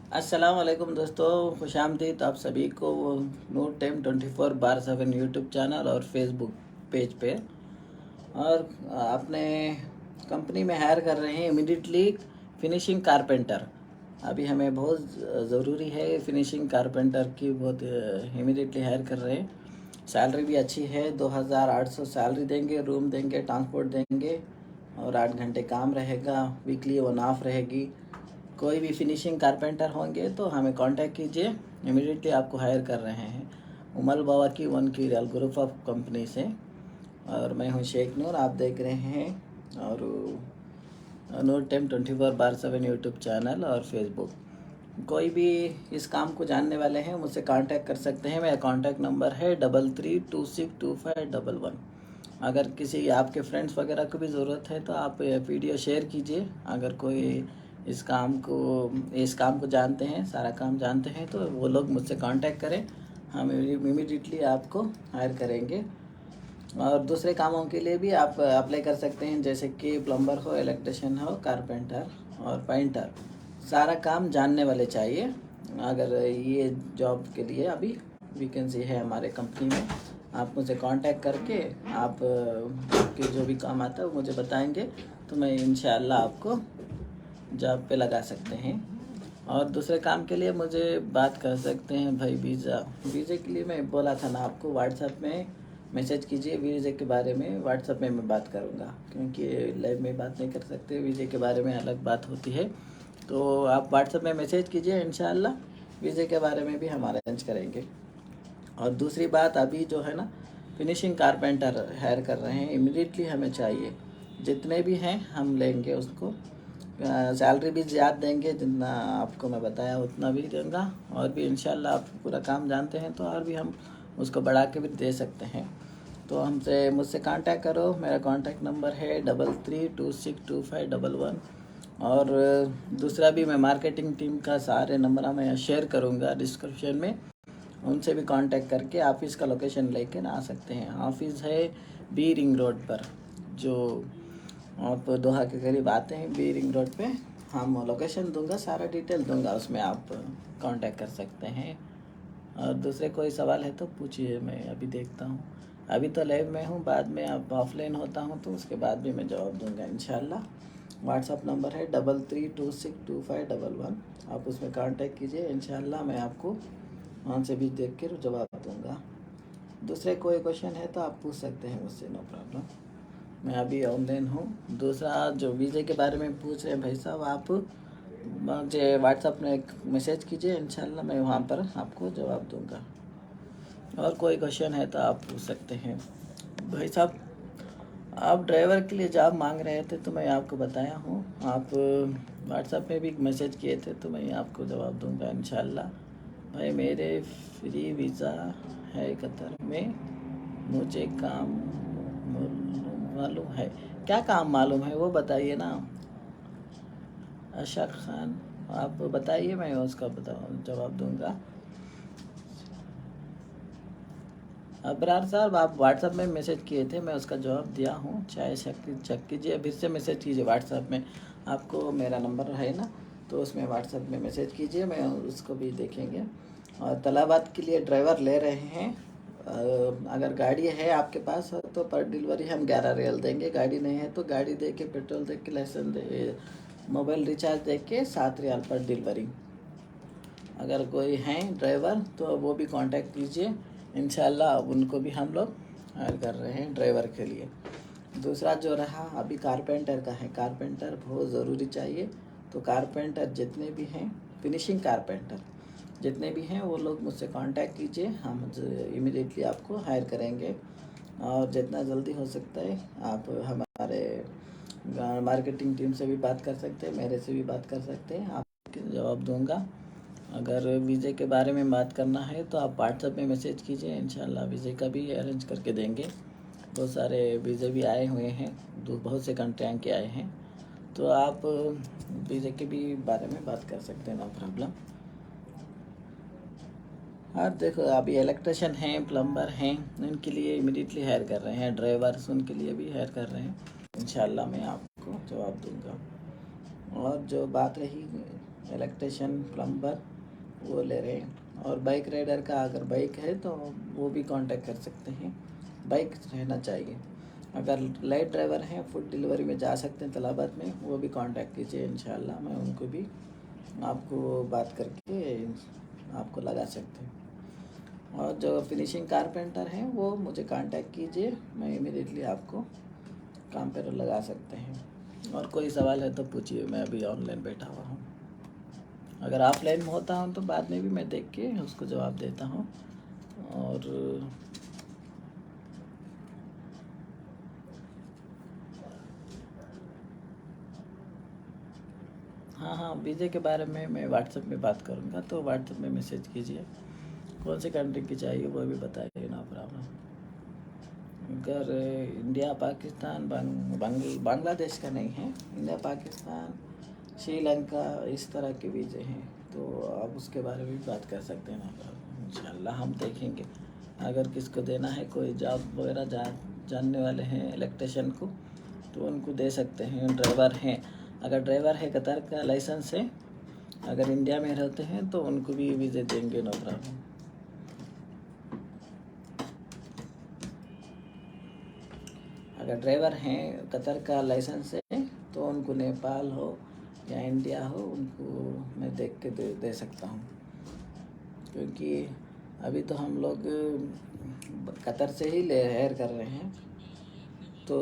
अस्सलाम वालेकुम दोस्तों, खुशामदीद आप सभी को नूर टाइम 24/7 यूट्यूब चैनल और फेसबुक पेज पे। और अपने कंपनी में हायर कर रहे हैं इमीडिएटली फिनिशिंग कारपेंटर। अभी हमें बहुत ज़रूरी है फिनिशिंग कारपेंटर की, बहुत इमीडिएटली हायर कर रहे हैं। सैलरी भी अच्छी है, 2800 सैलरी देंगे, रूम देंगे, ट्रांसपोर्ट देंगे और 8 घंटे काम रहेगा, वीकली 1 ऑफ रहेगी। कोई भी फिनिशिंग कारपेंटर होंगे तो हमें कांटेक्ट कीजिए, इमीडिएटली आपको हायर कर रहे हैं उमल बाबा की वन की रियल ग्रुप ऑफ कंपनी से। और मैं हूं शेख नूर, आप देख रहे हैं और नूर टाइम 24/7 यूट्यूब चैनल और फेसबुक। कोई भी इस काम को जानने वाले हैं मुझसे कांटेक्ट कर सकते हैं। मेरा कांटेक्ट नंबर है 33262511। अगर किसी आपके फ्रेंड्स वगैरह को भी ज़रूरत है तो आप वीडियो शेयर कीजिए। अगर कोई इस काम को जानते हैं, सारा काम जानते हैं, तो वो लोग मुझसे कांटेक्ट करें, हम इमीडिएटली आपको हायर करेंगे। और दूसरे कामों के लिए भी आप अप्लाई कर सकते हैं, जैसे कि प्लम्बर हो, इलेक्ट्रिशियन हो, कारपेंटर और पेंटर। सारा काम जानने वाले चाहिए। अगर ये जॉब के लिए अभी वैकेंसी है हमारे कंपनी में, आप मुझे कांटेक्ट करके आप के जो भी काम आता है वो मुझे बताएंगे, तो मैं इंशाल्लाह आपको जॉब पे लगा सकते हैं। और दूसरे काम के लिए मुझे बात कर सकते हैं भाई। वीज़े के लिए मैं बोला था ना आपको, व्हाट्सएप में मैसेज कीजिए। वीज़े के बारे में व्हाट्सएप में मैं बात करूँगा, क्योंकि लाइव में बात नहीं कर सकते, वीज़े के बारे में अलग बात होती है। तो आप व्हाट्सएप में मैसेज कीजिए, इंशाल्लाह वीज़े के बारे में भी हम अरेंज करेंगे। और दूसरी बात, अभी जो है ना फिनिशिंग कारपेंटर हायर कर रहे हैं, इमीडिएटली हमें चाहिए। जितने भी हैं हम लेंगे उसको। सैलरी भी ज़्यादा देंगे, जितना आपको मैं बताया उतना भी दूंगा। और भी इंशाल्लाह आप पूरा काम जानते हैं तो और भी हम उसको बढ़ा के भी दे सकते हैं। तो मुझसे कांटेक्ट करो। मेरा कांटेक्ट नंबर है 33262511। और दूसरा भी मैं मार्केटिंग टीम का सारे नंबर मैं शेयर करूँगा डिस्क्रिप्शन में, उनसे भी कांटेक्ट करके ऑफिस का लोकेशन लेकर आ सकते हैं। ऑफिस है बी रिंग रोड पर, जो आप दोहा के करीब आते हैं बी रिंग रोड पे। हम लोकेशन दूंगा, सारा डिटेल दूंगा, उसमें आप कांटेक्ट कर सकते हैं। और दूसरे कोई सवाल है तो पूछिए, मैं अभी देखता हूँ। अभी तो लाइव में हूँ, बाद में आप ऑफलाइन होता हूँ तो उसके बाद भी मैं जवाब दूंगा इंशाल्लाह। व्हाट्सअप नंबर है 33262511। आप उसमें कांटेक्ट कीजिए, इंशाल्लाह मैं आपको वहाँ से भी देख कर जवाब दूंगा। दूसरे कोई क्वेश्चन है तो आप पूछ सकते हैं मुझसे, नो प्रॉब्लम। मैं अभी ऑनलाइन हूँ। दूसरा जो वीज़े के बारे में पूछ रहे हैं भाई साहब, आप मुझे व्हाट्सएप में एक मैसेज कीजिए, इंशाल्लाह मैं वहाँ पर आपको जवाब दूंगा। और कोई क्वेश्चन है तो आप पूछ सकते हैं। भाई साहब, आप ड्राइवर के लिए जॉब मांग रहे थे तो मैं आपको बताया हूँ। आप व्हाट्सएप में भी मैसेज किए थे तो मैं आपको जवाब दूंगा इंशाल्लाह। भाई मेरे फ्री वीज़ा है कतर में, मुझे काम मालूम है। क्या काम मालूम है वो बताइए ना अशरफ खान, आप बताइए, मैं उसका जवाब दूंगा। अबरार साहब, आप व्हाट्सएप में मैसेज किए थे, मैं उसका जवाब दिया हूँ, चाहे चेक कीजिए, फिर से मैसेज कीजिए व्हाट्सएप में। आपको मेरा नंबर है ना, तो उसमें व्हाट्सएप में मैसेज कीजिए, मैं उसको भी देखेंगे। और तलाबात के लिए ड्राइवर ले रहे हैं। अगर गाड़ी है आपके पास तो पर डिलीवरी हम 11 रियल देंगे। गाड़ी नहीं है तो गाड़ी दे के, पेट्रोल दे के, लाइसेंस दे, मोबाइल रिचार्ज दे के 7 रियाल पर डिलीवरी। अगर कोई हैं ड्राइवर तो वो भी कांटेक्ट कीजिए, इंशाल्लाह उनको भी हम लोग हायर कर रहे हैं ड्राइवर के लिए। दूसरा जो रहा अभी कारपेंटर का है, कारपेंटर बहुत ज़रूरी चाहिए। तो कारपेंटर जितने भी हैं, फिनिशिंग कारपेंटर जितने भी हैं, वो लोग मुझसे कांटेक्ट कीजिए, हम इमीडिएटली आपको हायर करेंगे। और जितना जल्दी हो सकता है आप हमारे मार्केटिंग टीम से भी बात कर सकते हैं, मेरे से भी बात कर सकते हैं, आपको जवाब दूंगा। अगर वीज़े के बारे में बात करना है तो आप व्हाट्सएप में मैसेज कीजिए, इंशाल्लाह वीज़े का भी अरेंज करके देंगे। बहुत सारे वीज़े भी आए हुए हैं, बहुत से कंट्रियाँ के आए हैं, तो आप वीज़े के भी बारे में बात कर सकते हैं, नो प्रॉब्लम। और देखो, अभी इलेक्ट्रिशियन हैं, प्लम्बर हैं, उनके लिए इमीडिएटली हायर कर रहे हैं। ड्राइवर्स उनके लिए भी हायर कर रहे हैं, इंशाल्लाह मैं आपको जवाब दूंगा। और जो बात रही इलेक्ट्रिशियन, प्लम्बर वो ले रहे हैं। और बाइक राइडर का अगर बाइक है तो वो भी कांटेक्ट कर सकते हैं, बाइक रहना चाहिए। अगर लाइट ड्राइवर हैं, फूड डिलीवरी में जा सकते हैं तलाबात में, वो भी कांटेक्ट कीजिए, इंशाल्लाह मैं उनको भी आपको बात करके आपको लगा सकते हैं। और जो फिनिशिंग कारपेंटर हैं वो मुझे कांटेक्ट कीजिए, मैं इमीडिएटली आपको काम पर लगा सकते हैं। और कोई सवाल है तो पूछिए, मैं अभी ऑनलाइन बैठा हुआ हूँ। अगर ऑफलाइन में होता हूँ तो बाद में भी मैं देख के उसको जवाब देता हूँ। और हाँ हाँ, वीज़े के बारे में मैं व्हाट्सएप में बात करूँगा, तो व्हाट्सएप में मैसेज कीजिए, कौन सी कंट्री की चाहिए वो भी बताइए, ना प्रॉब्लम। अगर इंडिया पाकिस्तान बांग्लादेश का नहीं है, इंडिया पाकिस्तान श्रीलंका इस तरह के वीज़े हैं, तो आप उसके बारे में भी बात कर सकते हैं, ना प्रॉब्लम। इंशाल्लाह हम देखेंगे, अगर किसको देना है, कोई जॉब वगैरह जानने वाले हैं इलेक्ट्रिशियन को, तो उनको दे सकते हैं। ड्राइवर हैं, अगर ड्राइवर है, कतर का लाइसेंस है, अगर इंडिया में रहते हैं तो उनको भी वीज़े देंगे, नो प्रॉब्लम। अगर ड्राइवर हैं, कतर का लाइसेंस है, तो उनको नेपाल हो या इंडिया हो, उनको मैं देख के दे सकता हूँ। क्योंकि अभी तो हम लोग कतर से ही ले हायर कर रहे हैं, तो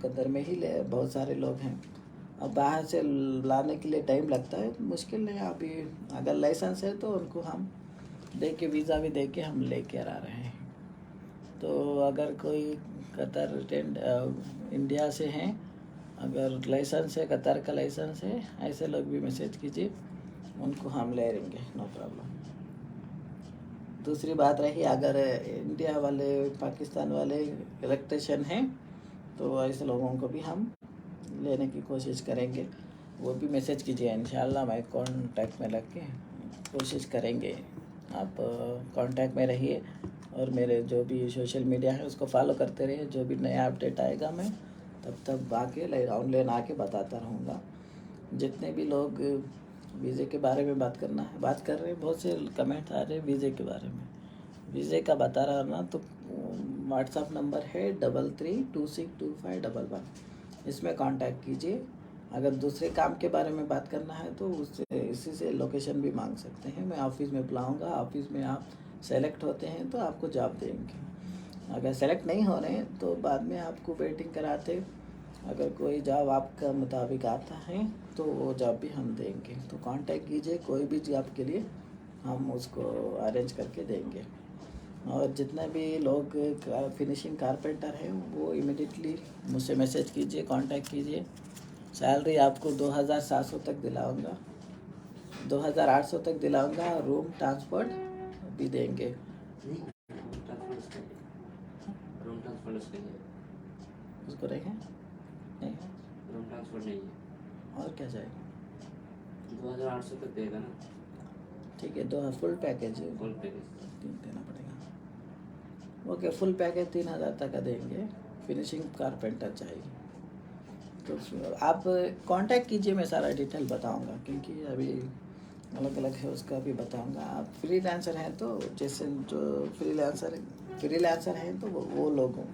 कतर में ही ले बहुत सारे लोग हैं। अब बाहर से लाने के लिए टाइम लगता है, मुश्किल नहीं। अभी अगर लाइसेंस है तो उनको हम दे के, वीज़ा भी दे के हम ले कर आ रहे हैं। तो अगर कोई कतर इंडिया से हैं, अगर लाइसेंस है, कतर का लाइसेंस है, ऐसे लोग भी मैसेज कीजिए, उनको हम ले लेंगे, नो प्रॉब्लम। दूसरी बात रही, अगर इंडिया वाले, पाकिस्तान वाले इलेक्ट्रिशियन हैं, तो ऐसे लोगों को भी हम लेने की कोशिश करेंगे, वो भी मैसेज कीजिए, इंशाल्लाह मैं कांटेक्ट में लग के कोशिश करेंगे। आप कांटेक्ट में रहिए और मेरे जो भी सोशल मीडिया है उसको फॉलो करते रहिए, जो भी नया अपडेट आएगा मैं तब आके ऑनलाइन आके बताता रहूँगा। जितने भी लोग वीज़े के बारे में बात कर रहे हैं, बहुत से कमेंट आ रहे हैं वीज़े के बारे में, वीज़े का बता रहा ना, तो व्हाट्सअप नंबर है 33262511, इसमें कांटेक्ट कीजिए। अगर दूसरे काम के बारे में बात करना है तो उससे इसी से लोकेशन भी मांग सकते हैं, मैं ऑफिस में बुलाऊंगा, ऑफिस में आप सेलेक्ट होते हैं तो आपको जॉब देंगे। अगर सेलेक्ट नहीं हो रहे हैं तो बाद में आपको वेटिंग कराते, अगर कोई जॉब आपका मुताबिक आता है तो वो जॉब भी हम देंगे। तो कांटेक्ट कीजिए, कोई भी जॉब के लिए हम उसको अरेंज करके देंगे। और जितने भी लोग फिनिशिंग कारपेंटर हैं वो इमीडिएटली मुझसे मैसेज कीजिए, कांटेक्ट कीजिए। सैलरी आपको 2700 तक दिलाऊंगा, 2800 तक दिलाऊंगा, रूम ट्रांसपोर्ट भी देंगे। रूम ट्रांसपोर्ट उसको रहेंगे नहीं है, रूम ट्रांसपोर्ट नहीं है। और क्या चाहिए? 2800 तक देगा ना? ठीक है, दो फुल पैकेज है, फुल पैकेज 3 देना पड़ेगा। ओके, फुल पैकेज 3000 तक का देंगे। फिनिशिंग कारपेंटर चाहिए तो आप कांटेक्ट कीजिए, मैं सारा डिटेल बताऊंगा, क्योंकि अभी अलग अलग है, उसका भी बताऊंगा। आप फ्रीलांसर हैं तो जैसे जो फ्रीलांसर हैं तो वो लोग हों।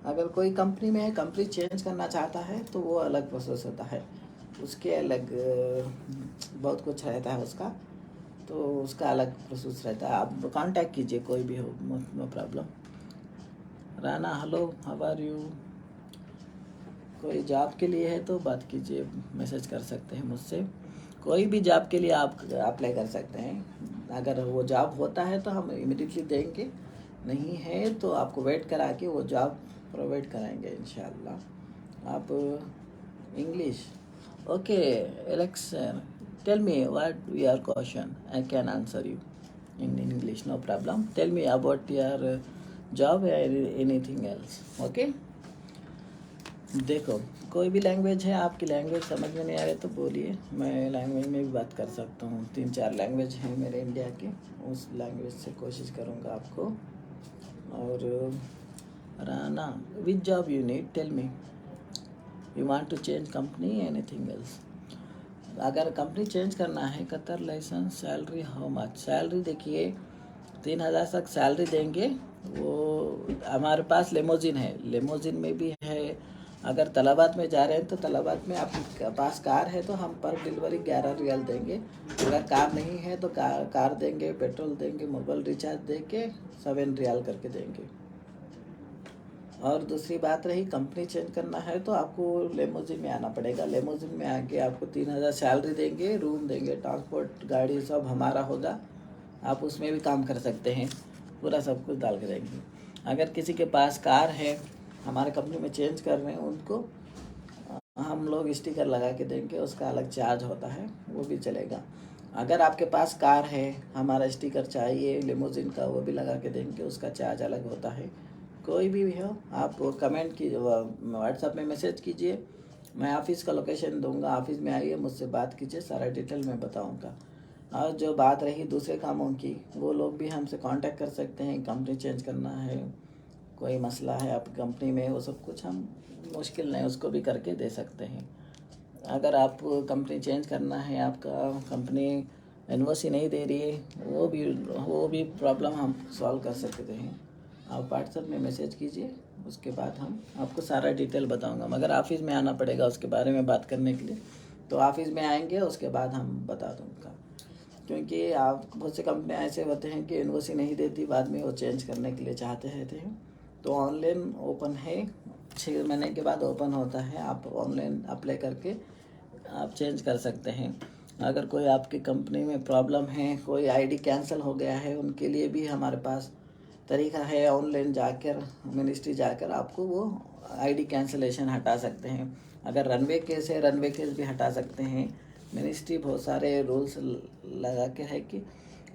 अगर कोई कंपनी में है, कंपनी चेंज करना चाहता है तो वो अलग प्रोसेस होता है, उसके अलग बहुत कुछ रहता है उसका, तो उसका अलग प्रोसेस रहता है। आप कांटेक्ट कीजिए, कोई भी हो, no problem. Rana, hello, how are you? कोई जॉब के लिए है तो बात कीजिए, मैसेज कर सकते हैं मुझसे। कोई भी जॉब के लिए आप अप्लाई कर सकते हैं। अगर वो जॉब होता है तो हम इमीडिएटली देंगे, नहीं है तो आपको वेट करा के वो जॉब प्रोवाइड कराएंगे इंशाल्लाह। आप English, okay Alex, tell me what your question, I can answer you in English, no problem. Tell me about your job या एनीथिंग एल्स, ओके। देखो, कोई भी लैंग्वेज है, आपकी लैंग्वेज समझ में नहीं आ रही तो बोलिए, मैं लैंग्वेज में भी बात कर सकता हूँ। 3-4 लैंग्वेज हैं मेरे इंडिया के, उस लैंग्वेज से कोशिश करूँगा आपको। और Rana, which job you need, tell me, you want to change company, anything else? अगर कंपनी चेंज करना है, Qatar licence, salary how much, salary देखिए 3,000 तक सैलरी देंगे। वो हमारे पास लेमोजिन है, लेमोजिन में भी है। अगर तलाबात में जा रहे हैं तो तलाबात में आपके पास कार है तो हम पर डिलीवरी 11 रियाल देंगे। अगर कार नहीं है तो कार देंगे, पेट्रोल देंगे, मोबाइल रिचार्ज दे के 7 रियाल करके देंगे। और दूसरी बात रही कंपनी चेंज करना है तो आपको लेमोजिन में आना पड़ेगा। लेमोजिन में आके आपको 3,000 सैलरी देंगे, रूम देंगे, ट्रांसपोर्ट गाड़ी सब हमारा होगा। आप उसमें भी काम कर सकते हैं, पूरा सब कुछ डाल के देंगे। अगर किसी के पास कार है, हमारे कंपनी में चेंज कर रहे हैं, उनको हम लोग स्टिकर लगा के देंगे, उसका अलग चार्ज होता है, वो भी चलेगा। अगर आपके पास कार है, हमारा स्टिकर चाहिए लिमोजिन का, वो भी लगा के देंगे, उसका चार्ज अलग होता है। कोई भी हो, आप कमेंट की व्हाट्सएप में मैसेज कीजिए, मैं ऑफ़िस का लोकेशन दूंगा, ऑफ़िस में आइए, मुझसे बात कीजिए, सारा डिटेल मैं बताऊंगा। और जो बात रही दूसरे कामों की, वो लोग भी हमसे कांटेक्ट कर सकते हैं। कंपनी चेंज करना है, कोई मसला है आपकी कंपनी में, वो सब कुछ हम मुश्किल नहीं, उसको भी करके दे सकते हैं। अगर आप कंपनी चेंज करना है, आपका कंपनी एनओसी नहीं दे रही है, वो भी प्रॉब्लम हम सॉल्व कर सकते हैं। आप व्हाट्सएप में मैसेज कीजिए, उसके बाद हम आपको सारा डिटेल बताऊंगा। मगर ऑफ़िस में आना पड़ेगा उसके बारे में बात करने के लिए, तो ऑफ़िस में आएंगे, उसके बाद हम बता दूँगा। क्योंकि आप बहुत से कंपनियाँ ऐसे होते हैं कि एनओसी नहीं देती, बाद में वो चेंज करने के लिए चाहते रहते हैं। तो ऑनलाइन ओपन है, 6 महीने के बाद ओपन होता है, आप ऑनलाइन अप्लाई करके आप चेंज कर सकते हैं। अगर कोई आपकी कंपनी में प्रॉब्लम है, कोई आईडी कैंसिल हो गया है, उनके लिए भी हमारे पास तरीका है। ऑनलाइन जाकर मिनिस्ट्री जाकर आपको वो आईडी कैंसिलेशन हटा सकते हैं। अगर रनवे केस है, रनवे केस भी हटा सकते हैं। मिनिस्ट्री बहुत सारे रूल्स लगा के है कि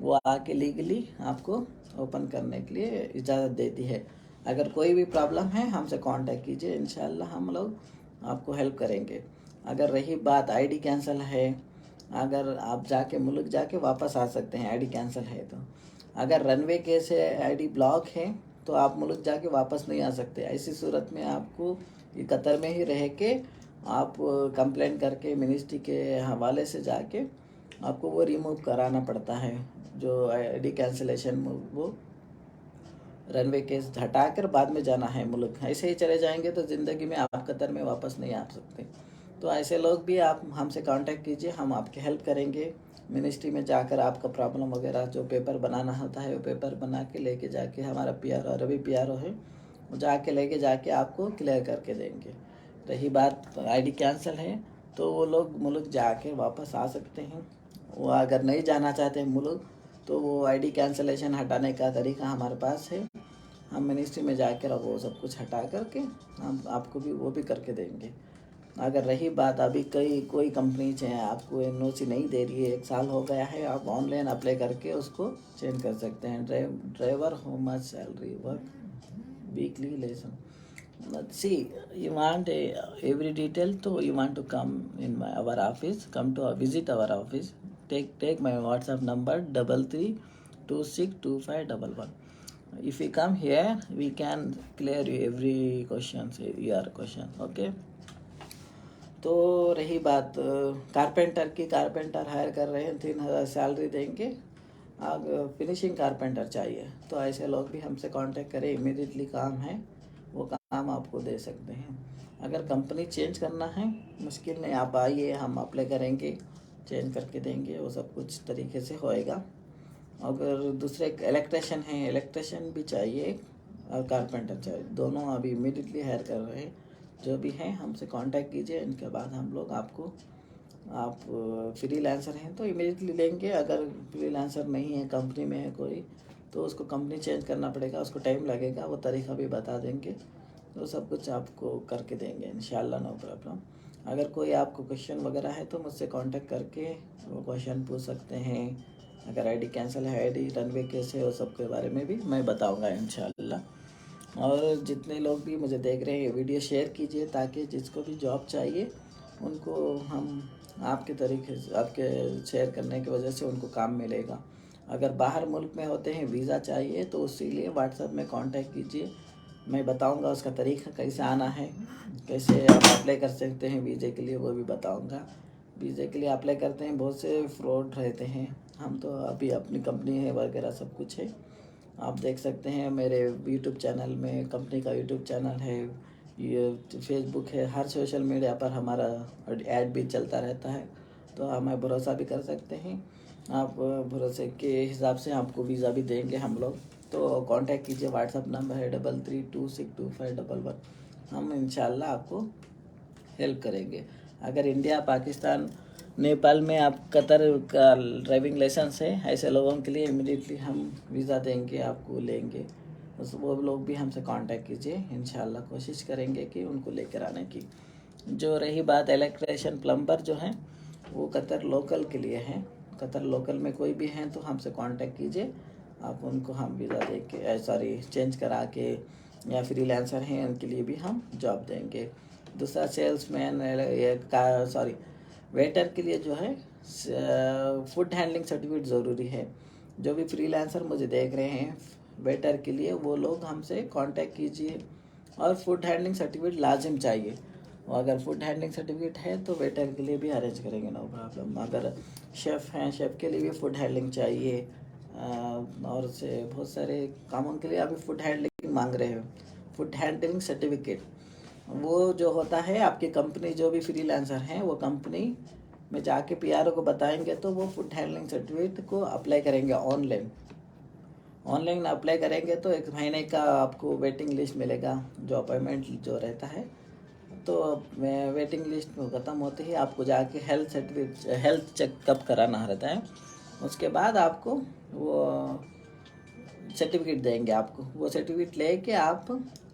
वो आके लीगली आपको ओपन करने के लिए इजाज़त देती है। अगर कोई भी प्रॉब्लम है, हमसे कांटेक्ट कीजिए, इंशाल्लाह हम लोग आपको हेल्प करेंगे। अगर रही बात आईडी कैंसिल है, अगर आप जाके मुल्क जाके वापस आ सकते हैं आईडी कैंसिल है तो। अगर रनवे केस है, आईडी ब्लॉक है, तो आप मुल्क जाके वापस नहीं आ सकते। ऐसी सूरत में आपको कतर में ही रह के आप कंप्लेंट करके मिनिस्ट्री के हवाले से जाके आपको वो रिमूव कराना पड़ता है, जो आईडी कैंसिलेशन, वो रनवे केस हटा कर बाद में जाना है मुल्क। ऐसे ही चले जाएंगे तो ज़िंदगी में आप कतर में वापस नहीं आ सकते। तो ऐसे लोग भी आप हमसे कांटेक्ट कीजिए, हम आपकी हेल्प करेंगे। मिनिस्ट्री में जाकर आपका प्रॉब्लम वगैरह जो पेपर बनाना होता है, वो पेपर बना के लेके जाके, हमारा पीआरओ रवि पीआरओ है, वो जाके लेके जाके आपको क्लियर करके देंगे। रही बात आईडी कैंसिल है, तो वो लोग मुल्क जाके वापस आ सकते हैं। वो अगर नहीं जाना चाहते हैं मुल्क, तो वो आईडी कैंसिलेशन हटाने का तरीका हमारे पास है। हम मिनिस्ट्री में जाकर वो सब कुछ हटा करके हम आपको भी वो भी करके देंगे। अगर रही बात अभी कोई कंपनी चाहे आपको एनओसी नहीं दे रही है, 1 साल हो गया है, आप ऑनलाइन अप्लाई करके उसको चेंज कर सकते हैं। Driver how much salary, work weekly lesson, see you want every detail, तो you want to come in our office, come to visit our office, take my WhatsApp number 33262511. If you come here, we can clear you every your question, okay? तो रही बात carpenter की, carpenter higher कर रहे हैं, 3,000 salary देंगे। अब finishing carpenter चाहिए तो ऐसे लोग भी हमसे कांटेक्ट करें, इमीडिएटली काम है, वो काम आपको दे सकते हैं। अगर कंपनी चेंज करना है, मुश्किल नहीं, आप आइए, हम अप्लाई करेंगे, चेंज करके देंगे, वो सब कुछ तरीके से होएगा। अगर दूसरे इलेक्ट्रिशियन हैं, इलेक्ट्रिशियन भी चाहिए और कारपेंटर चाहिए, दोनों अभी इमीडिएटली हायर कर रहे हैं। जो भी हैं हमसे कांटेक्ट कीजिए, इनके बाद हम लोग आपको, आप फ्रीलांसर हैं तो इमीडिएटली लेंगे। अगर फ्रीलांसर नहीं है, कंपनी में है कोई, तो उसको कंपनी चेंज करना पड़ेगा, उसको टाइम लगेगा, वो तरीका भी बता देंगे, तो सब कुछ आपको करके देंगे इंशाल्लाह, नो प्रॉब्लम। अगर कोई आपको क्वेश्चन वगैरह है तो मुझसे कांटेक्ट करके वो क्वेश्चन पूछ सकते हैं। अगर आईडी कैंसिल है, आईडी रनवे कैसे, वो सब के बारे में भी मैं बताऊंगा इंशाल्लाह। और जितने लोग भी मुझे देख रहे हैं, वीडियो शेयर कीजिए, ताकि जिसको भी जॉब चाहिए उनको हम आपके तरीके से, आपके शेयर करने की वजह से उनको काम मिलेगा। अगर बाहर मुल्क में होते हैं, वीज़ा चाहिए, तो उसी लिए व्हाट्सएप में कांटेक्ट कीजिए, मैं बताऊंगा उसका तरीका कैसे आना है, कैसे आप अप्लाई कर सकते हैं वीज़े के लिए, वो भी बताऊंगा। वीज़े के लिए अप्लाई करते हैं, बहुत से फ्रॉड रहते हैं। हम तो अभी अपनी कंपनी है वगैरह सब कुछ है, आप देख सकते हैं मेरे यूट्यूब चैनल में, कंपनी का यूट्यूब चैनल है, ये फेसबुक है, हर सोशल मीडिया पर हमारा ऐड भी चलता रहता है, तो हमें भरोसा भी कर सकते हैं। आप भरोसे के हिसाब से आपको वीज़ा भी देंगे हम लोग। तो कांटेक्ट कीजिए, व्हाट्सअप नंबर है 33262511। हम इंशाल्लाह आपको हेल्प करेंगे। अगर इंडिया, पाकिस्तान, नेपाल में आप कतर का ड्राइविंग लाइसेंस है, ऐसे लोगों के लिए इमीडिएटली हम वीज़ा देंगे, आपको लेंगे। उस वो लोग भी हमसे कांटेक्ट कीजिए, इंशाल्लाह कोशिश करेंगे कि उनको लेकर आने की। जो रही बात इलेक्ट्रिशियन, प्लम्बर जो हैं वो कतर लोकल के लिए हैं। कतर लोकल में कोई भी हैं तो हमसे कांटेक्ट कीजिए, आप उनको हम वीज़ा दे के सॉरी चेंज करा के, या फ्रीलांसर हैं उनके लिए भी हम जॉब देंगे। दूसरा सेल्समैन सॉरी वेटर के लिए जो है फूड हैंडलिंग सर्टिफिकेट ज़रूरी है। जो भी फ्रीलांसर मुझे देख रहे हैं वेटर के लिए, वो लोग हमसे कांटेक्ट कीजिए, और फूड हैंडलिंग सर्टिफिकेट लाजिम चाहिए। और अगर फूड हैंडलिंग सर्टिफिकेट है तो वेटर के लिए भी अरेंज करेंगे, नो प्रॉब्लम। अगर शेफ़ हैं, शेफ़ के लिए भी फूड हैंडलिंग चाहिए, और से बहुत सारे कामों के लिए अभी फूड हैंडलिंग मांग रहे हैं, फूड हैंडलिंग सर्टिफिकेट। वो जो होता है आपकी कंपनी, जो भी फ्रीलांसर हैं वो कंपनी में जाके पीआरओ को बताएंगे तो वो फूड हैंडलिंग सर्टिफिकेट को अप्लाई करेंगे ऑनलाइन। ऑनलाइन अप्लाई करेंगे तो 1 महीने का आपको वेटिंग लिस्ट मिलेगा, जो अपॉइंटमेंट जो रहता है। तो वेटिंग लिस्ट ख़त्म होते ही आपको जाके हेल्थ चेकअप कराना रहता है। उसके बाद आपको वो सर्टिफिकेट देंगे आपको। वो सर्टिफिकेट लेके आप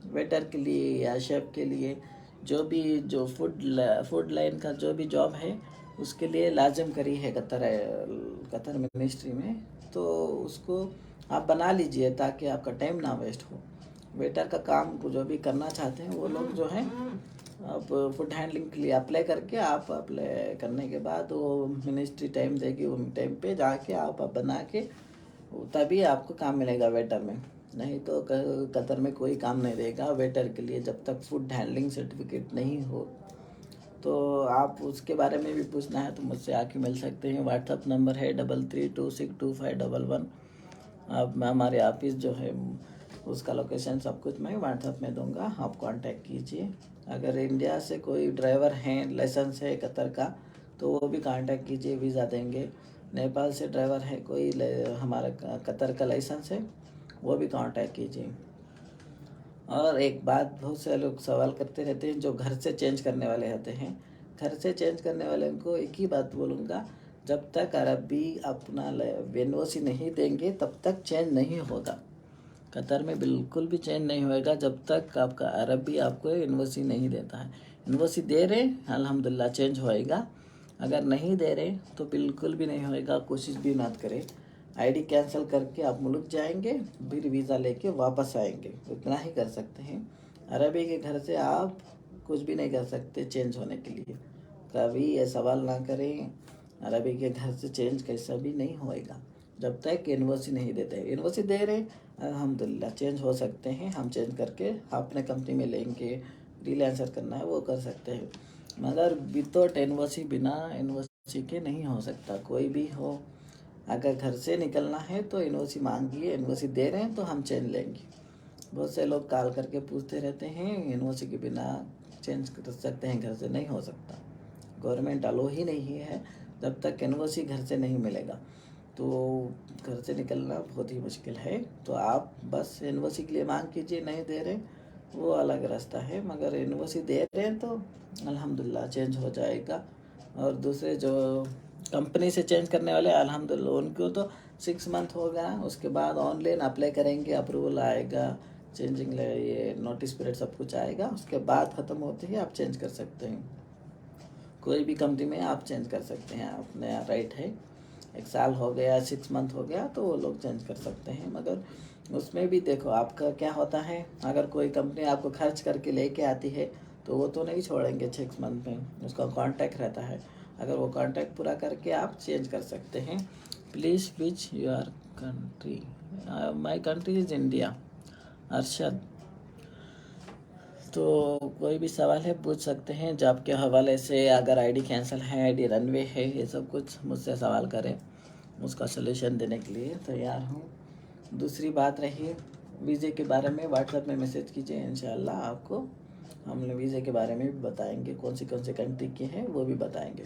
वेटर के लिए या शेफ़ के लिए, जो भी जो फूड लाइन का जो भी जॉब है उसके लिए लाजिम करी है कतर मिनिस्ट्री में, तो उसको आप बना लीजिए ताकि आपका टाइम ना वेस्ट हो। वेटर का काम को जो भी करना चाहते हैं वो लोग जो हैं, आप फूड हैंडलिंग के लिए अप्लाई करके, आप अप्लाई करने के बाद वो मिनिस्ट्री टाइम देगी, उन टाइम पे जाके आप बना के, तभी आपको काम मिलेगा वेटर में। नहीं तो कतर में कोई काम नहीं देगा वेटर के लिए जब तक फूड हैंडलिंग सर्टिफिकेट नहीं हो। तो आप उसके बारे में भी पूछना है तो मुझसे आके मिल सकते हैं। व्हाट्सअप नंबर है 33262511। आप हमारे ऑफिस जो है उसका लोकेशन सब कुछ मैं व्हाट्सअप में दूंगा, आप कांटेक्ट कीजिए। अगर इंडिया से कोई ड्राइवर हैं, लाइसेंस है कतर का, तो वो भी कांटेक्ट कीजिए, वीज़ा देंगे। नेपाल से ड्राइवर है कोई, हमारा कतर का लाइसेंस है, वो भी कांटेक्ट कीजिए। और एक बात बहुत से लोग सवाल करते रहते हैं, जो घर से चेंज करने वाले होते हैं, घर से चेंज करने वाले को एक ही बात बोलूँगा, जब तक अरबी अपना एनओसी नहीं देंगे तब तक चेंज नहीं होगा। कतर में बिल्कुल भी चेंज नहीं होएगा जब तक आपका अरबी आपको एनओसी नहीं देता है। एनओसी दे रहे अल्हम्दुलिल्लाह चेंज होएगा, अगर नहीं दे रहे तो बिल्कुल भी नहीं होएगा, कोशिश भी मत करें। आईडी कैंसिल करके आप मुल्क जाएंगे, फिर वीज़ा लेके वापस आएंगे, उतना ही कर सकते हैं। अरबी के घर से आप कुछ भी नहीं कर सकते चेंज होने के लिए। कभी ये सवाल ना करें, अरबी के घर से चेंज कैसा भी नहीं होएगा जब तक एनओसी नहीं देते। एनओसी दे रहे अल्हम्दुलिल्लाह चेंज हो सकते हैं, हम चेंज करके अपने कंपनी में लेंगे, फ्रीलांसर करना है वो कर सकते हैं, मगर विदाउट एनओसी, बिना एनओसी के नहीं हो सकता कोई भी हो। अगर घर से निकलना है तो एनओसी मांगिए, एनओसी दे रहे हैं तो हम चेंज लेंगे। बहुत से लोग कॉल करके पूछते रहते हैं, एनओसी के बिना चेंज कर सकते हैं, घर से नहीं हो सकता, गवर्नमेंट अलो ही नहीं है जब तक एनओसी घर से नहीं मिलेगा। तो घर से निकलना बहुत ही मुश्किल है। तो आप बस एनओसी के लिए मांग कीजिए, नहीं दे रहे वो अलग रास्ता है, मगर एनओसी दे रहे हैं तो अल्हम्दुलिल्लाह चेंज हो जाएगा। और दूसरे जो कंपनी से चेंज करने वाले अल्हम्दुलिल्लाह उनको तो 6 मंथ होगा, उसके बाद ऑनलाइन अप्लाई करेंगे, अप्रूवल आएगा, चेंजिंग ये नोटिस पीरियड सब कुछ आएगा, उसके बाद ख़त्म होते ही आप चेंज कर सकते हैं। कोई भी कंपनी में आप चेंज कर सकते हैं, अपने राइट है। 1 साल हो गया, 6 मंथ हो गया तो वो लोग चेंज कर सकते हैं, मगर उसमें भी देखो आपका क्या होता है। अगर कोई कंपनी आपको खर्च करके लेके आती है तो वो तो नहीं छोड़ेंगे 6 मंथ में, उसका कॉन्ट्रैक्ट रहता है। अगर वो कॉन्ट्रैक्ट पूरा करके आप चेंज कर सकते हैं। Please which your country? My country is India. Arshad, तो कोई भी सवाल है पूछ सकते हैं जॉब के हवाले से। अगर आईडी कैंसिल है, आईडी रनवे है, ये सब कुछ मुझसे सवाल करें, उसका सलूशन देने के लिए तैयार हूँ। दूसरी बात रही वीज़े के बारे में, व्हाट्सएप में मैसेज कीजिए, इंशाल्लाह आपको हम वीज़े के बारे में भी बताएंगे, कौन सी कंट्री के हैं वो भी बताएंगे।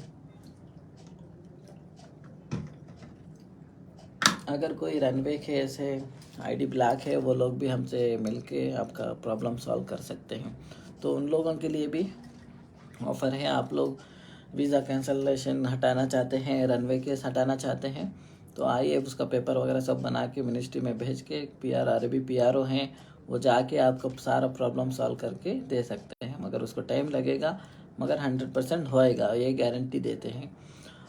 अगर कोई रनवे केस है, आईडी ब्लॉक है, वो लोग भी हमसे मिलके आपका प्रॉब्लम सॉल्व कर सकते हैं। तो उन लोगों के लिए भी ऑफ़र है। आप लोग वीज़ा कैंसलेशन हटाना चाहते हैं, रनवे केस हटाना चाहते हैं, तो आइए उसका पेपर वगैरह सब बना के मिनिस्ट्री में भेज के, PR अरबी PRO हैं, वो जाके आपको सारा प्रॉब्लम सॉल्व करके दे सकते हैं। मगर उसको टाइम लगेगा, मगर 100% होएगा, ये गारंटी देते हैं।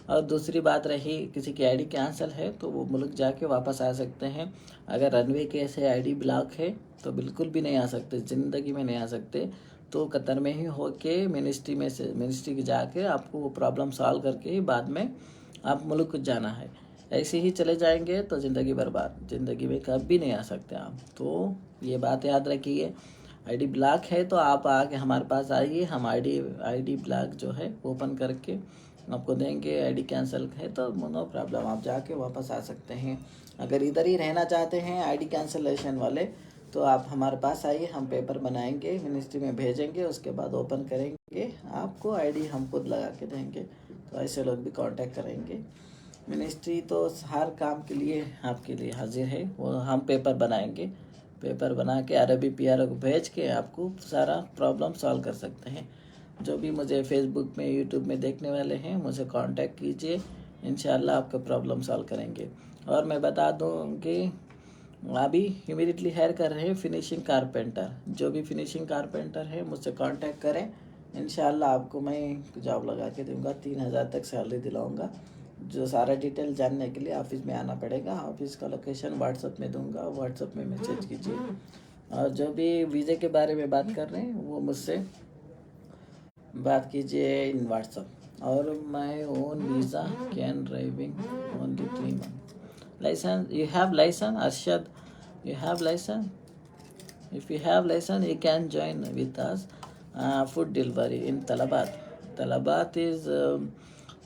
और दूसरी बात रही किसी की आईडी कैंसिल है तो वो मुल्क जाके वापस आ सकते हैं। अगर रनवे केस है, आईडी ब्लॉक है, तो बिल्कुल भी नहीं आ सकते, ज़िंदगी में नहीं आ सकते। तो कतर में ही होके मिनिस्ट्री के जाके आपको वो प्रॉब्लम सॉल्व करके ही बाद में आप मुल्क को जाना है। ऐसे ही चले जाएंगे तो ज़िंदगी बर्बाद, ज़िंदगी में कभी नहीं आ सकते आप। तो ये बात याद रखिए। आईडी ब्लॉक है तो आप आके हमारे पास आइए, हम आईडी ब्लॉक जो है ओपन करके आपको देंगे। आईडी कैंसिल है तो नो प्रॉब्लम, आप जाके वापस आ सकते हैं। अगर इधर ही रहना चाहते हैं आईडी कैंसिलेशन वाले, तो आप हमारे पास आइए, हम पेपर बनाएंगे, मिनिस्ट्री में भेजेंगे, उसके बाद ओपन करेंगे, आपको आईडी हम खुद लगा के देंगे। तो ऐसे लोग भी कांटेक्ट करेंगे। मिनिस्ट्री तो हर काम के लिए आपके लिए हाजिर है। वो हम पेपर बनाएंगे, पेपर बना के अरबी PRO को भेज के आपको सारा प्रॉब्लम सॉल्व कर सकते हैं। जो भी मुझे फेसबुक में, यूट्यूब में देखने वाले हैं, मुझे कांटेक्ट कीजिए, इंशाल्लाह आपका प्रॉब्लम सॉल्व करेंगे। और मैं बता दूं कि अभी इमीडिएटली हायर कर रहे हैं फिनिशिंग कारपेंटर। जो भी फिनिशिंग कारपेंटर है मुझसे कांटेक्ट करें, इंशाल्लाह आपको मैं जॉब लगा के दूंगा, 3,000 तक सैलरी दिलाऊंगा। जो सारा डिटेल जानने के लिए ऑफिस में आना पड़ेगा। ऑफिस का लोकेशन व्हाट्सएप में दूंगा, व्हाट्सएप में मैसेज कीजिए। और जो भी वीज़े के बारे में बात कर रहे हैं वो मुझसे बात कीजिए इन व्हाट्सएप। और my own visa can driving only 3 months license. You have license Arshad? You have license? If you have license, you can join with us. Food delivery in Talabat. Talabat is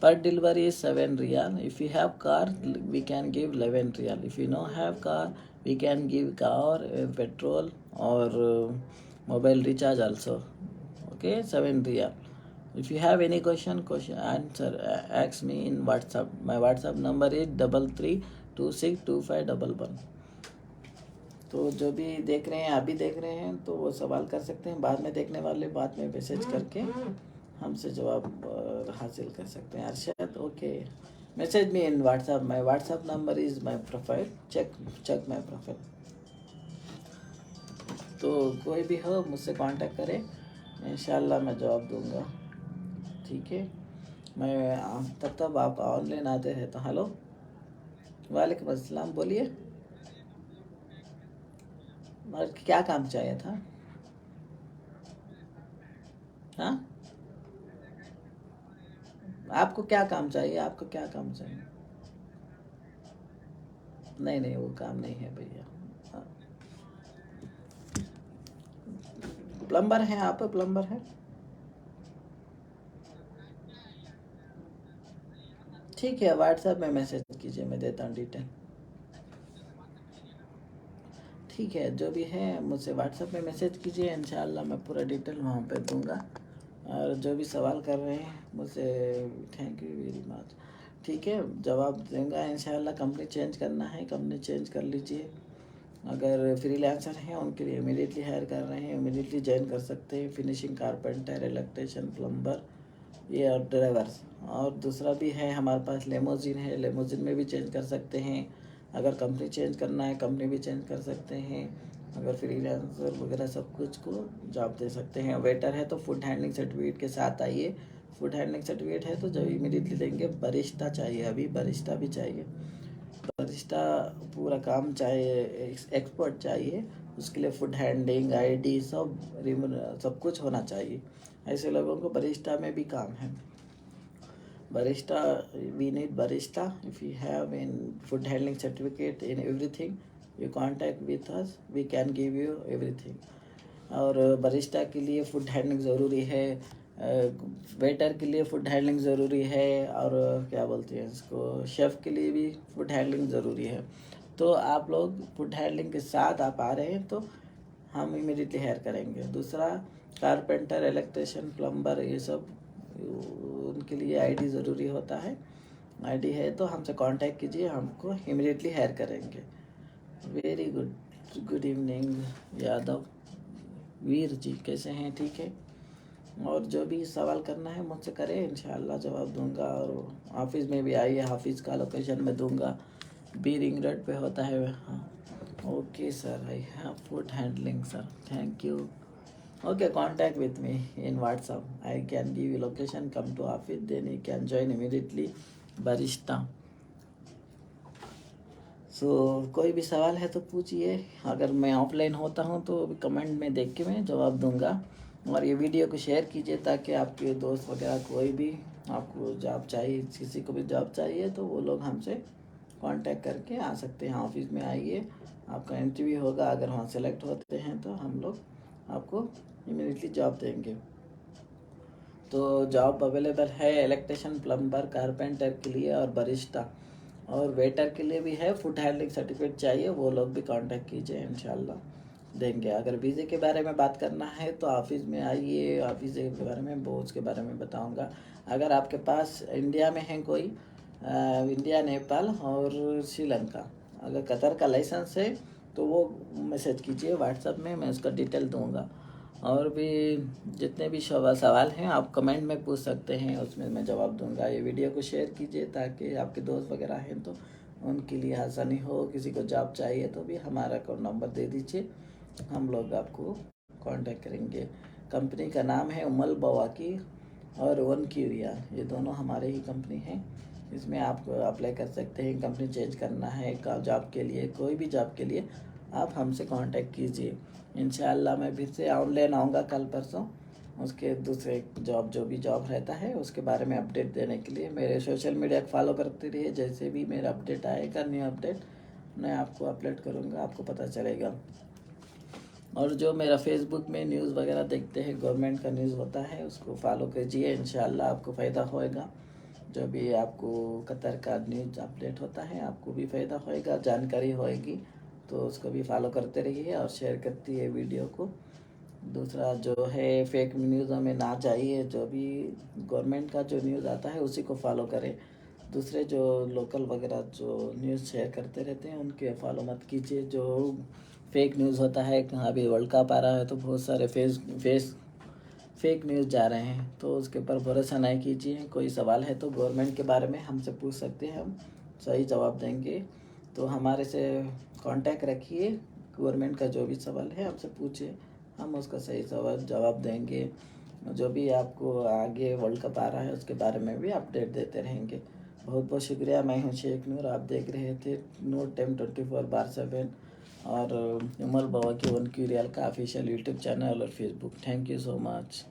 per delivery is 7 riyal. If you have car, we can give 11 riyal. If you don't have car, we can give car, petrol or mobile recharge also. Okay, 7 riyal. If you have any question answer, ask me in WhatsApp. My WhatsApp number is 33262511. तो जो भी देख रहे हैं, अभी देख रहे हैं, तो वो सवाल कर सकते हैं। बाद में देखने वाले बाद में मैसेज करके हमसे जवाब हासिल कर सकते हैं। Arshad, okay, message me in WhatsApp. My WhatsApp number is my profile, check my profile. तो कोई भी हो मुझसे कांटेक्ट करें, इंशाल्लाह मैं जवाब दूंगा। ठीक है, मैं तब आप ऑनलाइन आते हैं तो हेलो, वालेकुम अस्सलाम, बोलिए। और क्या काम चाहिए था? हाँ, आपको क्या काम चाहिए? आपको क्या काम चाहिए? नहीं, वो काम नहीं है भैया। हाँ। प्लम्बर हैं आप? प्लम्बर हैं? ठीक है, व्हाट्सएप में मैसेज कीजिए, मैं देता हूँ डिटेल। ठीक है, जो भी है मुझसे व्हाट्सएप में मैसेज कीजिए, इंशाल्लाह मैं पूरा डिटेल वहाँ पे दूंगा। और जो भी सवाल कर रहे हैं मुझसे, थैंक यू वेरी मच। ठीक है, जवाब दूंगा इंशाल्लाह। कंपनी चेंज करना है, कंपनी चेंज कर लीजिए। अगर फ्रीलांसर हैं उनके लिए इमीडिएटली हायर कर रहे हैं, इमीडिएटली ज्वाइन कर सकते हैं। फिनिशिंग कारपेंटर, इलेक्ट्रिशियन, प्लम्बर, ये और ड्राइवर्स। और दूसरा भी है हमारे पास लेमोजिन है, लेमोजिन में भी चेंज कर सकते हैं। अगर कंपनी चेंज करना है, कंपनी भी चेंज कर सकते हैं। अगर फ्रीलांसर वगैरह सब कुछ को जॉब दे सकते हैं। वेटर है तो फूड हैंडलिंग सर्टिफिकेट के साथ आइए। फूड हैंडलिंग सर्टिफिकेट है तो जब इमीडिएटली लेंगे। बरिस्टा चाहिए, अभी बरिस्टा भी चाहिए। बरिस्टा पूरा काम चाहिए, एक्सपर्ट चाहिए, उसके लिए फूड हैंडलिंग, आईडी सब कुछ होना चाहिए। ऐसे लोगों को बरिस्टा में भी काम है। Barista, we need barista. If you have in food handling certificate in everything, you contact with us, we can give you everything. और बरिस्टा के लिए फूड हैंडलिंग ज़रूरी है, वेटर के लिए फूड हैंडलिंग ज़रूरी है, और क्या बोलते हैं इसको, शेफ़ के लिए भी फूड हैंडलिंग ज़रूरी है। तो आप लोग फूड हैंडलिंग के साथ आप आ रहे हैं तो हम इमीडिएटली हायर करेंगे। दूसरा, कारपेंटर, इलेक्ट्रिशियन, प्लम्बर, ये सब उनके लिए आईडी ज़रूरी होता है। आईडी है तो हमसे कांटेक्ट कीजिए, हमको इमीडिएटली हायर करेंगे। Very good, good evening Yadav Veer ji, कैसे हैं? ठीक है। और जो भी सवाल करना है मुझसे करें, इंशाल्लाह जवाब दूंगा। और ऑफिस में भी आइए, ऑफिस का लोकेशन मैं दूंगा, बी रिंग रोड पे होता है। हाँ, okay sir, I have food handling sir, thank you. Okay, contact with me in WhatsApp. I can give you location, come to office, then you can join immediately barista. So कोई भी सवाल है तो पूछिए। अगर मैं ऑफलाइन होता हूँ तो कमेंट में देख के मैं जवाब दूंगा। और ये वीडियो को शेयर कीजिए ताकि आपके दोस्त वगैरह कोई भी आपको जॉब चाहिए, किसी को भी जॉब चाहिए तो वो लोग हमसे कांटेक्ट करके आ सकते हैं। ऑफिस में आइए, आपका इंटरव्यू होगा। अगर वहाँ सेलेक्ट होते हैं तो हम लोग आपको इमीडिएटली जॉब देंगे। तो जॉब अवेलेबल है इलेक्ट्रिशियन, प्लम्बर, कारपेंटर के लिए, और बरिस्टा और वेटर के लिए भी है। फूड हैंडलिंग सर्टिफिकेट चाहिए, वो लोग भी कांटेक्ट कीजिए, इंशाल्लाह देंगे। अगर वीज़े के बारे में बात करना है तो ऑफिस में आइए, ऑफिस के बारे में उसके बारे में बताऊंगा। अगर आपके पास इंडिया में है कोई, इंडिया, नेपाल और श्रीलंका, अगर कतर का लाइसेंस है तो वो मैसेज कीजिए व्हाट्सएप में, मैं उसका डिटेल दूंगा। और भी जितने भी सवाल हैं आप कमेंट में पूछ सकते हैं, उसमें मैं जवाब दूंगा। ये वीडियो को शेयर कीजिए ताकि आपके दोस्त वगैरह हैं तो उनके लिए आसानी हो। किसी को जॉब चाहिए तो भी हमारा अकाउंट नंबर दे दीजिए, हम लोग आपको कांटेक्ट करेंगे। कंपनी का नाम है उमल बवाकी और वन क्यूरिया, ये दोनों हमारे ही कंपनी हैं। इसमें आप अप्लाई कर सकते हैं। कंपनी चेंज करना है जॉब के लिए, कोई भी जॉब के लिए आप हमसे कांटेक्ट कीजिए। इंशाल्लाह मैं फिर से ऑनलाइन आऊँगा कल परसों, उसके दूसरे जॉब जो भी जॉब रहता है उसके बारे में अपडेट देने के लिए। मेरे सोशल मीडिया को फॉलो करते रहिए, जैसे भी मेरा अपडेट आएगा, न्यू अपडेट मैं आपको अपलोड करूँगा, आपको पता चलेगा। और जो मेरा फेसबुक में न्यूज़ वगैरह देखते हैं, गवर्नमेंट का न्यूज़ होता है, उसको फॉलो कीजिए, इंशाल्लाह आपको फ़ायदा होएगा। जो भी आपको कतर का न्यूज़ अपडेट होता है आपको भी फ़ायदा होएगा, जानकारी होएगी। तो उसको भी फॉलो करते रहिए और शेयर करती है वीडियो को। दूसरा जो है, फेक न्यूज़ हमें ना चाहिए, जो भी गवर्नमेंट का जो न्यूज़ आता है उसी को फॉलो करें। दूसरे जो लोकल वगैरह जो न्यूज़ शेयर करते रहते हैं उनके फॉलो मत कीजिए। जो फेक न्यूज़ होता है, अभी वर्ल्ड कप आ रहा है तो बहुत सारे फेक न्यूज़ जा रहे हैं, तो उसके ऊपर भरोसा नहीं कीजिए। कोई सवाल है तो गवर्नमेंट के बारे में हमसे पूछ सकते हैं, हम सही जवाब देंगे। तो हमारे से कांटेक्ट रखिए, गवर्नमेंट का जो भी सवाल है हमसे पूछिए, हम उसका सही जवाब देंगे। जो भी आपको आगे वर्ल्ड कप आ रहा है उसके बारे में भी अपडेट देते रहेंगे। बहुत बहुत शुक्रिया। मैं हूँ शेख नूर, आप देख रहे थे नूर टाइम 24/7 और उमर बाबा की वन क्यूरियल का ऑफिशियल यूट्यूब चैनल और Facebook. Thank you so much.